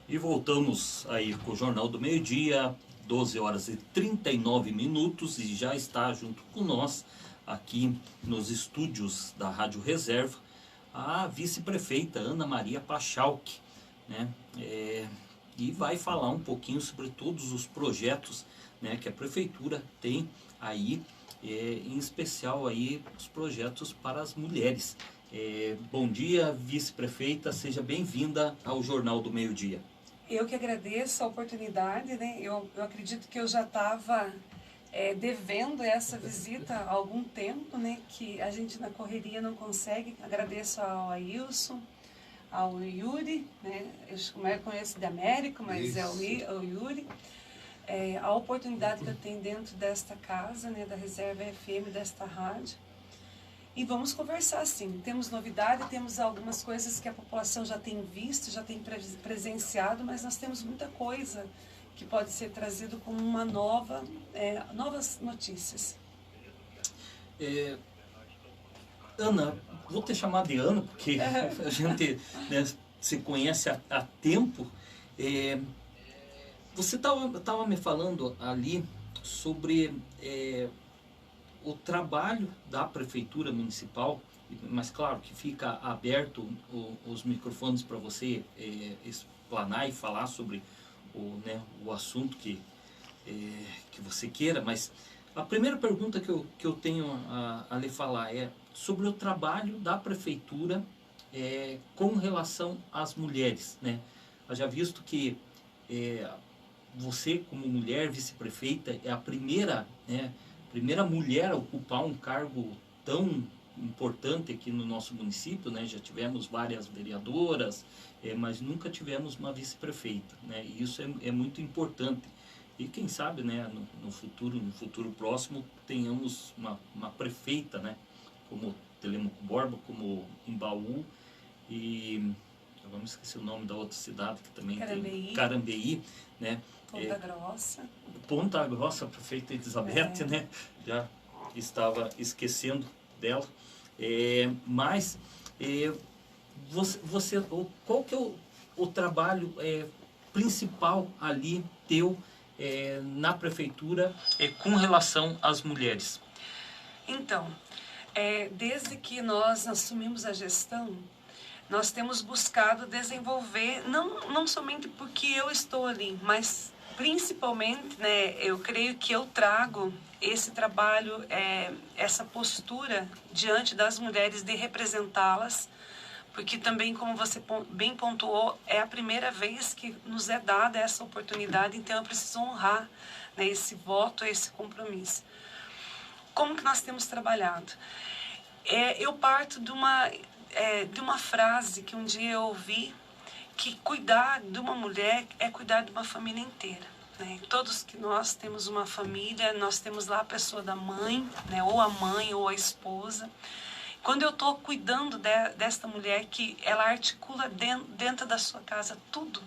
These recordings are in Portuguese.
E voltamos aí com o Jornal do Meio-Dia, 12 horas e 39 minutos, e já está junto com nós, aqui nos estúdios da Rádio Reserva, a vice-prefeita Ana Maria Pachalski, né? E vai falar um pouquinho sobre todos os projetos, né, que a prefeitura tem aí, em especial aí os projetos para as mulheres. Bom dia, vice-prefeita, seja bem-vinda ao Jornal do Meio-Dia. Eu que agradeço a oportunidade, né? Eu acredito que eu já estava devendo essa visita há algum tempo, né? Que a gente na correria não consegue. Agradeço ao Ailson, ao Yuri, né? Eu conheço de Américo, mas isso. É o Yuri. A oportunidade que eu tenho dentro desta casa, né? Da Reserva FM, desta rádio. E vamos conversar, sim. Temos novidade, temos algumas coisas que a população já tem visto, já tem presenciado, mas nós temos muita coisa que pode ser trazido como uma novas notícias. Ana, vou te chamar de Ana, porque a gente, né, se conhece há tempo. Você estava me falando ali sobre o trabalho da Prefeitura Municipal, mas claro que fica aberto os microfones para você explanar e falar sobre o assunto que você queira, mas a primeira pergunta que eu tenho a lhe falar é sobre o trabalho da Prefeitura com relação às mulheres, né? Já visto que você, como mulher vice-prefeita, é a primeira mulher a ocupar um cargo tão importante aqui no nosso município, né? Já tivemos várias vereadoras, mas nunca tivemos uma vice-prefeita, né? E isso é muito importante. E quem sabe, né, no futuro próximo, tenhamos uma prefeita, né? Como Telêmaco Borba, como Embaú, e vamos esquecer o nome da outra cidade que também tem Carambeí, né? Ponta Grossa. Ponta Grossa, a prefeita Elizabeth, né? Já estava esquecendo dela. Mas qual que é o trabalho principal ali teu na prefeitura com relação às mulheres? Então, desde que nós assumimos a gestão, nós temos buscado desenvolver, não somente porque eu estou ali, mas principalmente, né, eu creio que eu trago esse trabalho, essa postura diante das mulheres de representá-las, porque também, como você bem pontuou, é a primeira vez que nos é dada essa oportunidade, então eu preciso honrar, né, esse voto, esse compromisso. Como que nós temos trabalhado? Eu parto de uma frase que um dia eu ouvi, que cuidar de uma mulher é cuidar de uma família inteira, né? Todos que nós temos uma família, nós temos lá a pessoa da mãe, né? Ou a mãe ou a esposa. Quando eu estou cuidando desta mulher, que ela articula dentro da sua casa tudo.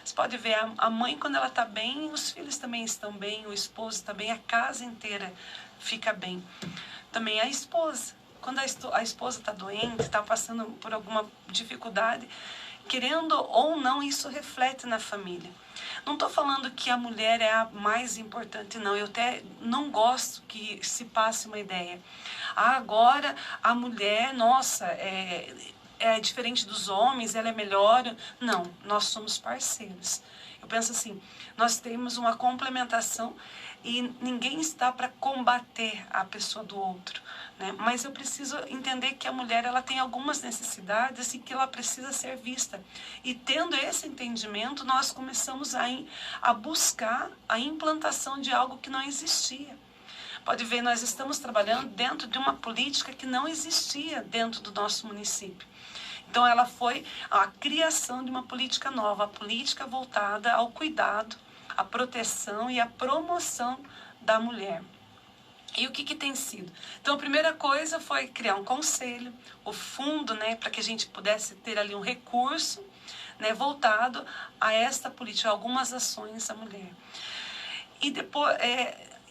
Você pode ver, a mãe, quando ela está bem, os filhos também estão bem, o esposo está bem, a casa inteira fica bem. Também a esposa. Quando a esposa está doente, está passando por alguma dificuldade, querendo ou não, isso reflete na família. Não estou falando que a mulher é a mais importante, não. Eu até não gosto que se passe uma ideia. Agora a mulher, nossa, é diferente dos homens, ela é melhor. Não, nós somos parceiros. Eu penso assim, nós temos uma complementação e ninguém está para combater a pessoa do outro, né? Mas eu preciso entender que a mulher, ela tem algumas necessidades e que ela precisa ser vista. E tendo esse entendimento, nós começamos a buscar a implantação de algo que não existia. Pode ver, nós estamos trabalhando dentro de uma política que não existia dentro do nosso município. Então ela foi a criação de uma política nova, a política voltada ao cuidado, à proteção e à promoção da mulher. E o que tem sido? Então, a primeira coisa foi criar um conselho, o fundo, né, para que a gente pudesse ter ali um recurso, né, voltado a esta política, algumas ações da mulher. E depois,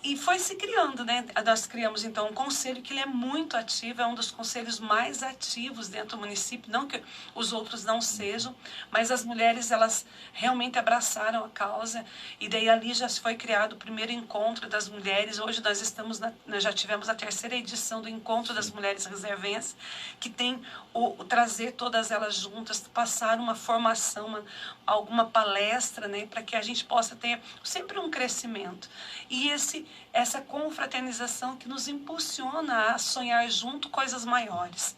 E foi se criando, né? Nós criamos, então, um conselho que ele é muito ativo, é um dos conselhos mais ativos dentro do município, não que os outros não sejam, mas as mulheres, elas realmente abraçaram a causa, e daí ali já foi criado o primeiro encontro das mulheres. Hoje nós já tivemos a 3ª edição do Encontro das Mulheres Reservenses, que tem o trazer todas elas juntas, passar uma formação, alguma palestra, né, para que a gente possa ter sempre um crescimento. E essa confraternização que nos impulsiona a sonhar junto coisas maiores.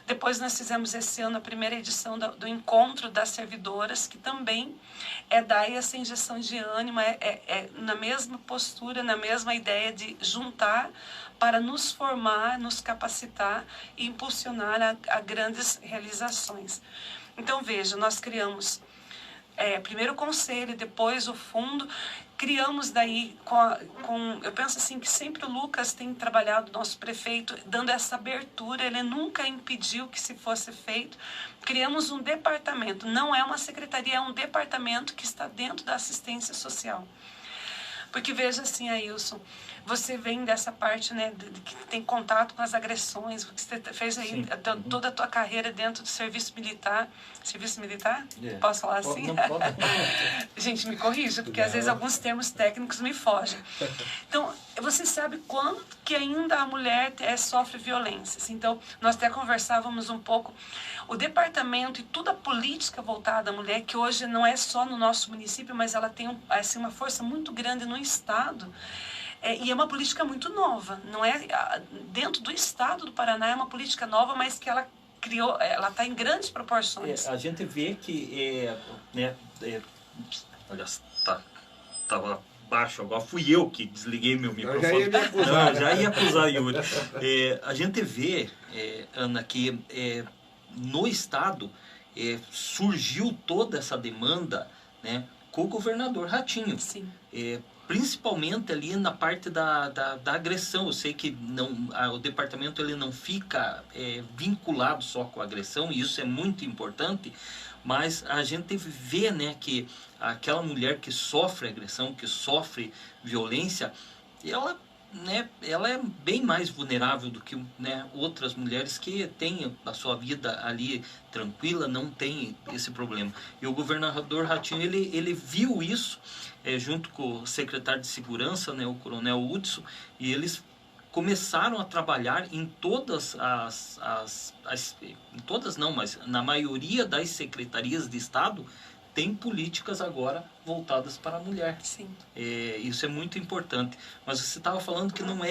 Depois nós fizemos esse ano a 1ª edição do Encontro das Servidoras, que também é dar essa injeção de ânimo, é na mesma postura, na mesma ideia de juntar para nos formar, nos capacitar e impulsionar a grandes realizações. Então veja, nós criamos primeiro o conselho, depois o fundo. Criamos daí, eu penso assim, que sempre o Lucas tem trabalhado, nosso prefeito, dando essa abertura, ele nunca impediu que se fosse feito. Criamos um departamento, não é uma secretaria, é um departamento que está dentro da assistência social. Porque veja assim, Ailson, você vem dessa parte, né, que tem contato com as agressões, você fez aí toda a tua carreira dentro do serviço militar. Serviço militar? Yeah. Posso falar assim? Não pode. Gente, me corrija, porque às vezes alguns termos técnicos me fogem. Então, você sabe quanto que ainda a mulher sofre violências. Então, nós até conversávamos um pouco. O departamento e toda a política voltada à mulher, que hoje não é só no nosso município, mas ela tem assim, uma força muito grande no Estado. E é uma política muito nova, não é dentro do Estado do Paraná, é uma política nova, mas que ela criou, ela está em grandes proporções. A gente vê que, olha, estava baixo, agora fui eu que desliguei meu microfone. Já ia acusar, Yuri. A gente vê, Ana, que no Estado surgiu toda essa demanda, né, com o governador Ratinho. Sim. Principalmente ali na parte da agressão. Eu sei que o departamento ele não fica vinculado só com a agressão, e isso é muito importante, mas a gente vê, né, que aquela mulher que sofre agressão, que sofre violência, ela é bem mais vulnerável do que, né, outras mulheres que têm a sua vida ali tranquila, não tem esse problema. E o governador Ratinho, ele viu isso, junto com o secretário de Segurança, né, o coronel Hudson, e eles começaram a trabalhar em todas em todas não, mas na maioria das secretarias de Estado, tem políticas agora voltadas para a mulher. Sim. Isso é muito importante. Mas você estava falando que não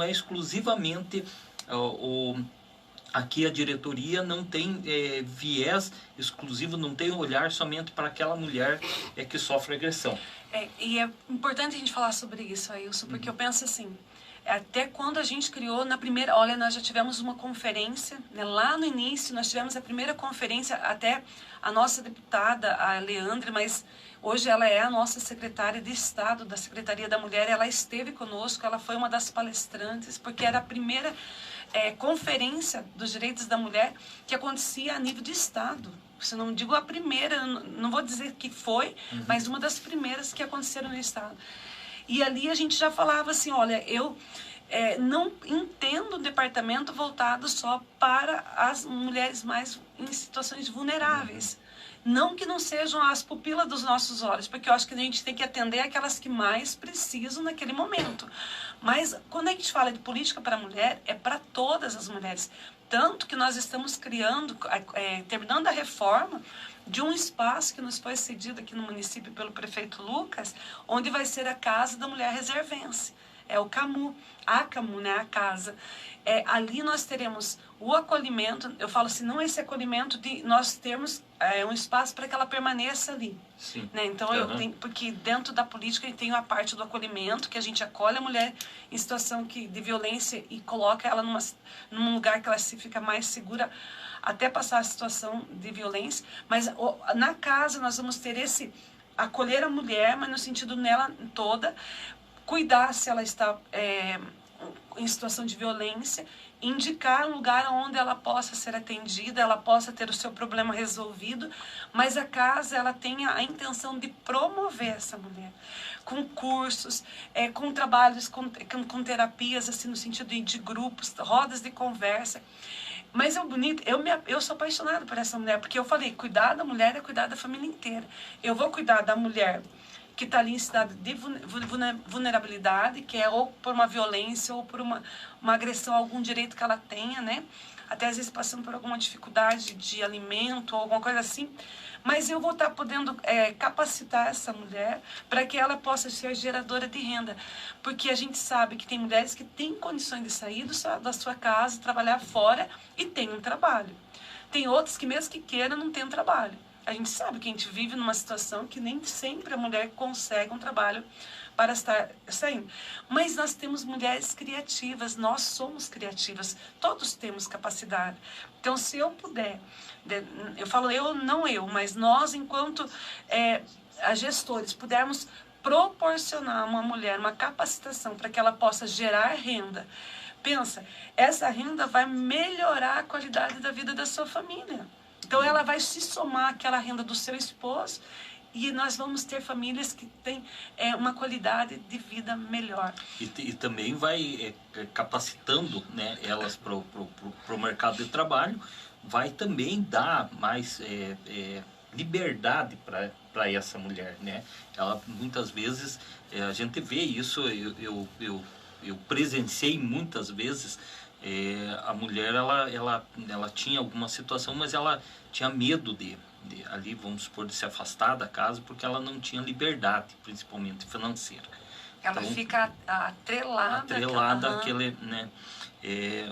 é exclusivamente aqui a diretoria não tem viés exclusivo, não tem olhar somente para aquela mulher que sofre agressão. E é importante a gente falar sobre isso, Ailson, porque eu penso assim, até quando a gente criou, nós já tivemos uma conferência, né, lá no início nós tivemos a primeira conferência, até a nossa deputada, a Leandre, mas hoje ela é a nossa secretária de Estado da Secretaria da Mulher, ela esteve conosco, ela foi uma das palestrantes, porque era a primeira conferência dos direitos da mulher que acontecia a nível de Estado. Se não digo a primeira, não vou dizer que foi, mas uma das primeiras que aconteceram no Estado. E ali a gente já falava assim, olha, eu não entendo um departamento voltado só para as mulheres mais em situações vulneráveis. Não que não sejam as pupilas dos nossos olhos, porque eu acho que a gente tem que atender aquelas que mais precisam naquele momento. Mas quando a gente fala de política para a mulher, é para todas as mulheres. Tanto que nós estamos criando, terminando a reforma de um espaço que nos foi cedido aqui no município pelo prefeito Lucas, onde vai ser a Casa da Mulher Reservense. É o CAMU, né, a casa. Ali nós teremos o acolhimento, eu falo assim, não esse acolhimento de nós termos um espaço para que ela permaneça ali. Sim. Né? Então, porque dentro da política tem a parte do acolhimento, que a gente acolhe a mulher em situação de violência e coloca ela num lugar que ela se fica mais segura até passar a situação de violência. Mas na casa nós vamos ter acolher a mulher, mas no sentido nela toda, cuidar se ela está em situação de violência indicar um lugar onde ela possa ser atendida, ela possa ter o seu problema resolvido, mas a casa ela tenha a intenção de promover essa mulher com cursos, com trabalhos, com terapias, assim, no sentido de grupos, rodas de conversa. Mas é bonito, eu sou apaixonada por essa mulher, porque eu falei, cuidar da mulher é cuidar da família inteira. Eu vou cuidar da mulher que está ali em estado de vulnerabilidade, que é ou por uma violência ou por uma agressão a algum direito que ela tenha, né? Até às vezes passando por alguma dificuldade de alimento ou alguma coisa assim. Mas eu vou estar podendo capacitar essa mulher para que ela possa ser geradora de renda. Porque a gente sabe que tem mulheres que têm condições de sair da sua casa, trabalhar fora e tem um trabalho. Tem outras que mesmo que queiram não tem um trabalho. A gente sabe que a gente vive numa situação que nem sempre a mulher consegue um trabalho para estar saindo. Mas nós temos mulheres criativas, nós somos criativas, todos temos capacidade. Então, se eu puder, eu falo eu, não eu, mas nós, enquanto gestores, pudermos proporcionar a uma mulher uma capacitação para que ela possa gerar renda, pensa, essa renda vai melhorar a qualidade da vida da sua família. Então, ela vai se somar àquela renda do seu esposo e nós vamos ter famílias que têm uma qualidade de vida melhor. E também vai capacitando, né, elas para o mercado de trabalho, vai também dar mais liberdade para essa mulher, né? Ela, muitas vezes, a gente vê isso, eu presenciei muitas vezes, a mulher ela tinha alguma situação, mas ela tinha medo de ali, vamos supor, de se afastar da casa, porque ela não tinha liberdade, principalmente financeira. Ela então, fica atrelada àquele, né?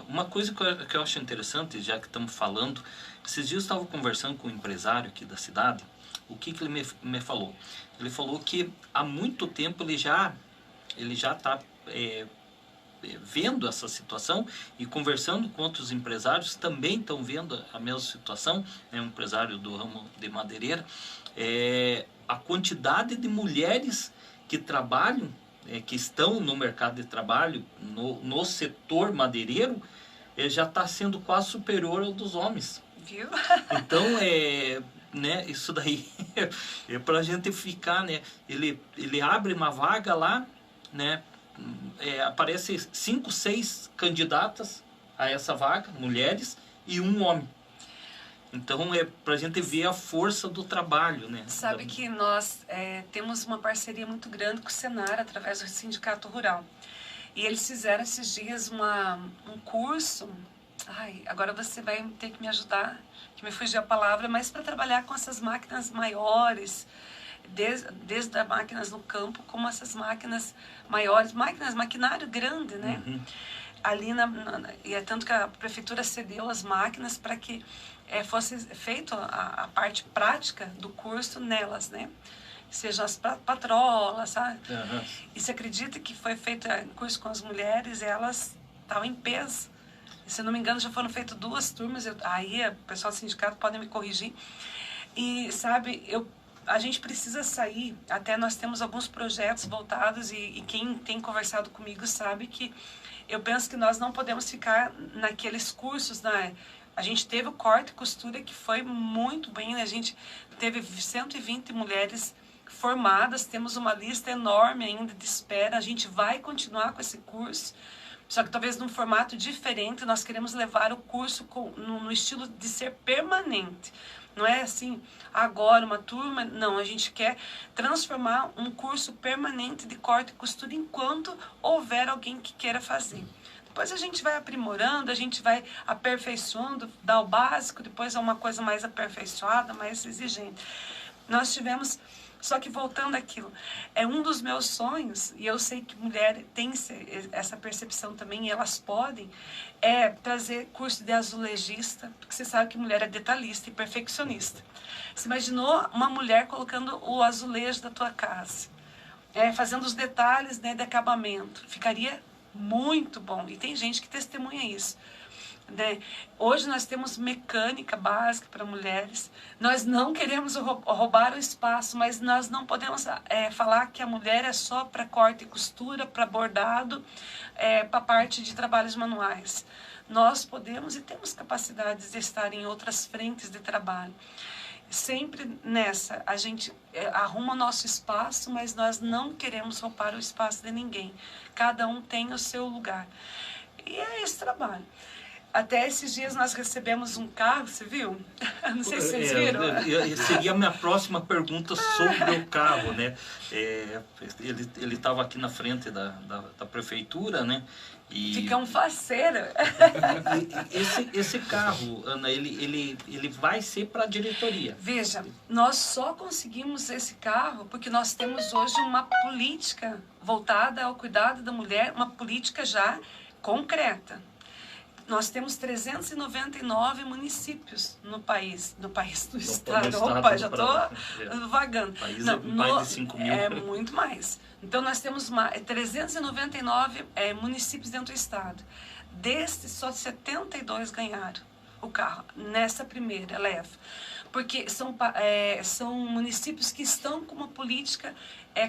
Uma coisa que eu acho interessante, já que estamos falando, esses dias eu estava conversando com um empresário aqui da cidade. O que ele me falou? Ele falou que há muito tempo ele já está vendo essa situação e conversando com outros empresários também estão vendo a mesma situação, né? Um empresário do ramo de madeireira, a quantidade de mulheres que trabalham, que estão no mercado de trabalho, no setor madeireiro, já está sendo quase superior ao dos homens. Viu? Então, né, isso daí é para a gente ficar, né? Ele abre uma vaga lá, né? Aparece 5, 6 candidatas a essa vaga, mulheres, e um homem. Então, para a gente ver a força do trabalho, né? Sabe que nós temos uma parceria muito grande com o Senar, através do Sindicato Rural. E eles fizeram esses dias um curso. Ai, agora você vai ter que me ajudar, que me fugiu a palavra, mas para trabalhar com essas máquinas maiores, desde as máquinas no campo, como essas máquinas maiores, maquinário grande, né? Uhum. Ali e é tanto que a prefeitura cedeu as máquinas para que fosse feito a parte prática do curso nelas, né? Sejam as patrolas, sabe? Uhum. E você acredita que foi feito curso com as mulheres, elas estavam em peso. Se eu não me engano, já foram feitas 2 turmas, aí o pessoal do sindicato pode me corrigir. E, sabe, a gente precisa sair, até nós temos alguns projetos voltados e quem tem conversado comigo sabe que eu penso que nós não podemos ficar naqueles cursos, né? A gente teve o corte e costura que foi muito bem, né? A gente teve 120 mulheres formadas, temos uma lista enorme ainda de espera, a gente vai continuar com esse curso, só que talvez num formato diferente. Nós queremos levar o curso no estilo de ser permanente. Não é assim, agora uma turma, não, a gente quer transformar um curso permanente de corte e costura enquanto houver alguém que queira fazer. Depois a gente vai aprimorando, a gente vai aperfeiçoando, dá o básico, depois é uma coisa mais aperfeiçoada, mais exigente. Nós tivemos, só que voltando àquilo, um dos meus sonhos, e eu sei que mulher tem essa percepção também, e elas podem, trazer curso de azulejista, porque você sabe que mulher é detalhista e perfeccionista. Você imaginou uma mulher colocando o azulejo da tua casa, fazendo os detalhes, né, de acabamento? Ficaria muito bom, e tem gente que testemunha isso. Né? Hoje nós temos mecânica básica para mulheres. Nós não queremos roubar o espaço, mas nós não podemos falar que a mulher é só para corte e costura, para bordado, para parte de trabalhos manuais. nós podemos e temos capacidades de estar em outras frentes de trabalho. Sempre nessa, a gente arruma o nosso espaço, mas nós não queremos roubar o espaço de ninguém. Cada um tem o seu lugar. E é esse trabalho. Até esses dias nós recebemos um carro, você viu? Não sei se vocês viram. Seria a minha próxima pergunta sobre o carro, né? Ele estava aqui na frente da prefeitura, né? E fica um faceiro. Esse carro, Ana, ele vai ser para a diretoria. Veja, nós só conseguimos esse carro porque nós temos hoje uma política voltada ao cuidado da mulher, uma política já concreta. Nós temos 399 municípios no estado. Opa, já estou vagando. O país é mais de 5 mil. É muito mais. Então, nós temos 399 municípios dentro do estado. Destes, só 72 ganharam o carro, nessa primeira leva. Porque são municípios que estão com uma política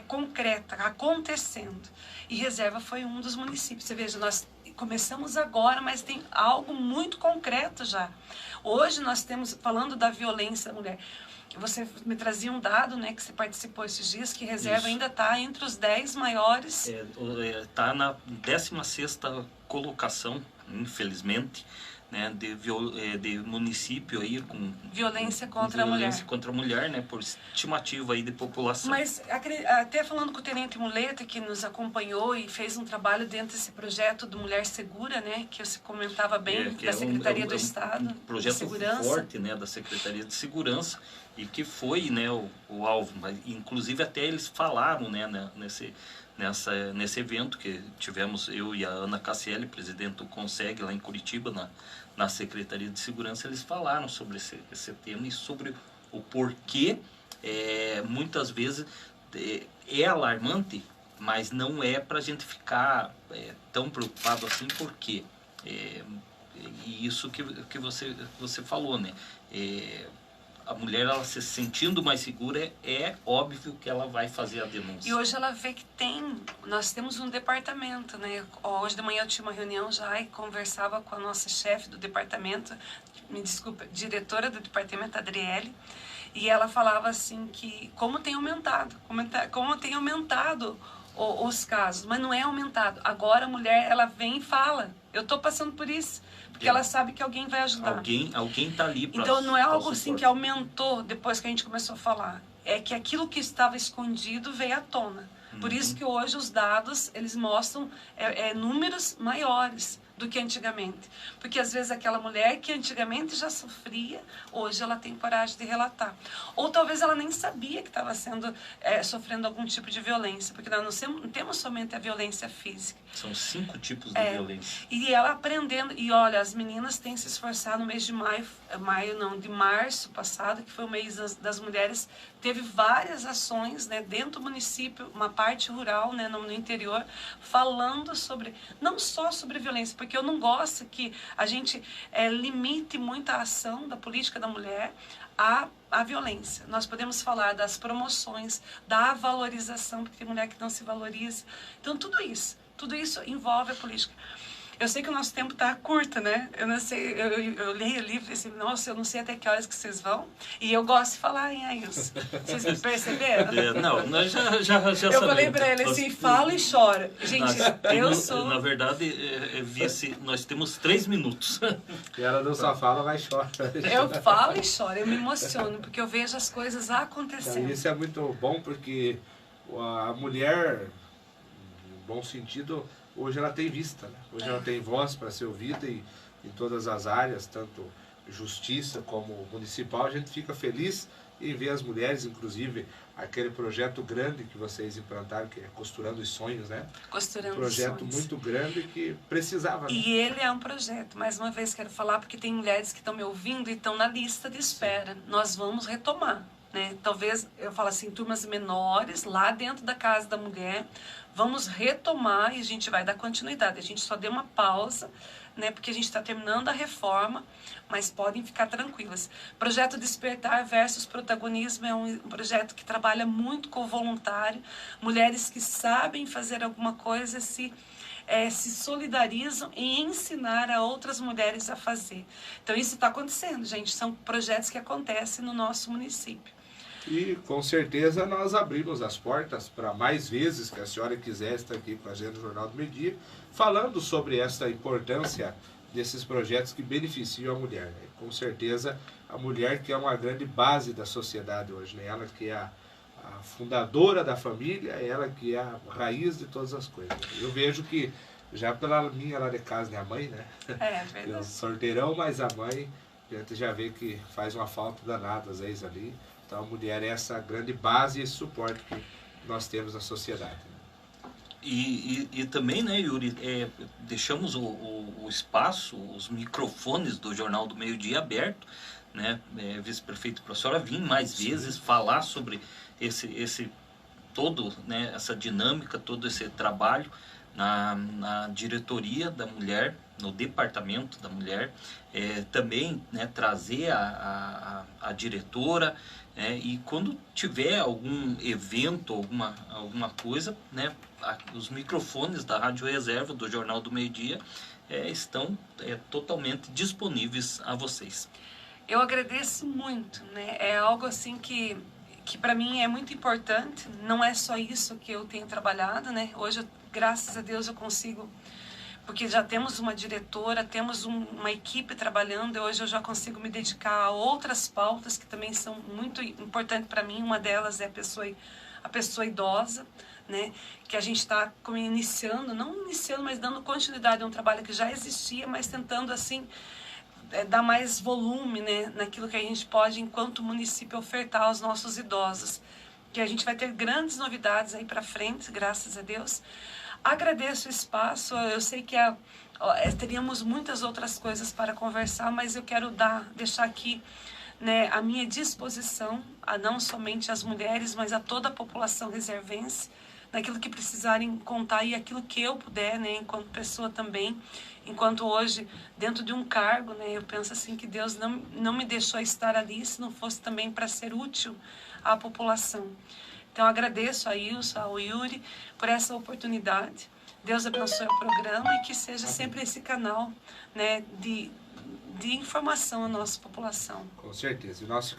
concreta, acontecendo. E Reserva foi um dos municípios. Você veja, nós começamos agora, mas tem algo muito concreto já. Hoje nós temos, falando da violência da mulher, você me trazia um dado, né, que você participou esses dias, que Reserva ainda está entre os 10 maiores. Está na 16ª colocação, infelizmente, né, de município aí com violência contra a mulher, né, por estimativa aí de população. Mas até falando com o Tenente Muleta, que nos acompanhou e fez um trabalho dentro desse projeto do Mulher Segura, né, que você comentava bem, da Secretaria do Estado, um projeto forte, né, da Secretaria de Segurança, e que foi, né, o alvo. Mas, inclusive até eles falaram, né, nesse evento que tivemos, eu e a Ana Cassielli, presidente do CONSEG lá em Curitiba, na Secretaria de Segurança, eles falaram sobre esse tema e sobre o porquê, muitas vezes, é alarmante, mas não é para a gente ficar tão preocupado assim, porque e isso que você falou, né? A mulher, ela se sentindo mais segura, é óbvio que ela vai fazer a denúncia. E hoje ela vê que nós temos um departamento, né? Hoje de manhã eu tinha uma reunião já e conversava com a nossa chefe do departamento, me desculpa, diretora do departamento, Adriele, e ela falava assim que como tem aumentado os casos, mas não é aumentado. Agora a mulher, ela vem e fala, eu estou passando por isso. Porque ela sabe que alguém vai ajudar. Alguém está ali para então não é algo assim que aumentou depois que a gente começou a falar. É que aquilo que estava escondido veio à tona. Por isso que hoje os dados, eles mostram números maiores do que antigamente. Porque às vezes aquela mulher que antigamente já sofria, hoje ela tem coragem de relatar. Ou talvez ela nem sabia que estava sofrendo algum tipo de violência. Porque nós não temos somente a violência física. São 5 tipos de violência. E ela aprendendo, e olha, as meninas têm se esforçado no mês de de março passado, que foi o mês das mulheres, teve várias ações, né, dentro do município, uma parte rural, né, no interior, falando sobre, não só sobre violência, porque eu não gosto que a gente limite muito a ação da política da mulher à violência. Nós podemos falar das promoções, da valorização, porque tem mulher que não se valoriza. Então, tudo isso envolve a política. Eu sei que o nosso tempo está curto, né? Eu não sei, eu leio o livro e assim, nossa, eu não sei até que horas que vocês vão. E eu gosto de falar em Ailson. Vocês me perceberam? Não, nós já eu sabemos. Falei para ele assim, fala e chora. Gente, Na verdade, nós temos 3 minutos. E ela não só fala, mas chora. Eu falo e choro, eu me emociono, porque eu vejo as coisas acontecendo. Isso é muito bom, porque a mulher, no bom sentido, hoje ela tem vista, né? Hoje ela tem voz para ser ouvida e em todas as áreas, tanto justiça como municipal. A gente fica feliz em ver as mulheres, inclusive aquele projeto grande que vocês implantaram, que é Costurando os Sonhos, né? Costurando os Sonhos. Um projeto muito grande que precisava. Né? E ele é um projeto, mais uma vez quero falar, porque tem mulheres que estão me ouvindo e estão na lista de espera. Sim. Nós vamos retomar, né? Talvez, eu falo assim, turmas menores, lá dentro da Casa da Mulher. Vamos retomar e a gente vai dar continuidade. A gente só deu uma pausa, né, porque a gente está terminando a reforma, mas podem ficar tranquilas. Projeto Despertar versus Protagonismo é um projeto que trabalha muito com o voluntário, mulheres que sabem fazer alguma coisa, se se solidarizam em ensinar a outras mulheres a fazer. Então isso está acontecendo, gente, são projetos que acontecem no nosso município. E com certeza nós abrimos as portas para mais vezes que a senhora quiser estar aqui com a gente no Jornal do Meio Dia, falando sobre essa importância desses projetos que beneficiam a mulher, né? Com certeza a mulher que é uma grande base da sociedade hoje, né? Ela que é a fundadora da família, ela que é a raiz de todas as coisas. Eu vejo que já pela minha lá de casa, minha mãe, né? Verdade. Eu sorteirão, mas a mãe, a gente já vê que faz uma falta danada às vezes ali. Então a mulher é essa grande base e esse suporte que nós temos na sociedade. E também, né, Yuri, deixamos o espaço, os microfones do Jornal do Meio Dia aberto, né, vice-prefeito, para a senhora vir mais vezes falar sobre todo, né, essa dinâmica, todo esse trabalho na diretoria da mulher, no departamento da mulher, também, né, trazer a diretora, e quando tiver algum evento, alguma coisa, né, os microfones da Rádio Reserva, do Jornal do Meio Dia, estão totalmente disponíveis a vocês. Eu agradeço muito, né? É algo assim que para mim é muito importante, não é só isso que eu tenho trabalhado, né? Hoje, graças a Deus, eu consigo, porque já temos uma diretora, temos uma equipe trabalhando, e hoje eu já consigo me dedicar a outras pautas que também são muito importantes para mim. Uma delas é a pessoa idosa, né? Que a gente está não iniciando, mas dando continuidade a um trabalho que já existia, mas tentando assim dar mais volume, né, naquilo que a gente pode, enquanto município, ofertar aos nossos idosos. Que a gente vai ter grandes novidades aí para frente, graças a Deus. Agradeço o espaço, eu sei que teríamos muitas outras coisas para conversar, mas eu quero deixar aqui, né, a minha disposição, a não somente as mulheres, mas a toda a população reservense, naquilo que precisarem contar e aquilo que eu puder, né, enquanto pessoa também, enquanto hoje, dentro de um cargo, né, eu penso assim que Deus não me deixou estar ali se não fosse também para ser útil à população. Então, agradeço a Ilsa, ao Yuri, por essa oportunidade. Deus abençoe o programa e que seja sempre esse canal, né, de informação à nossa população. Com certeza. E nós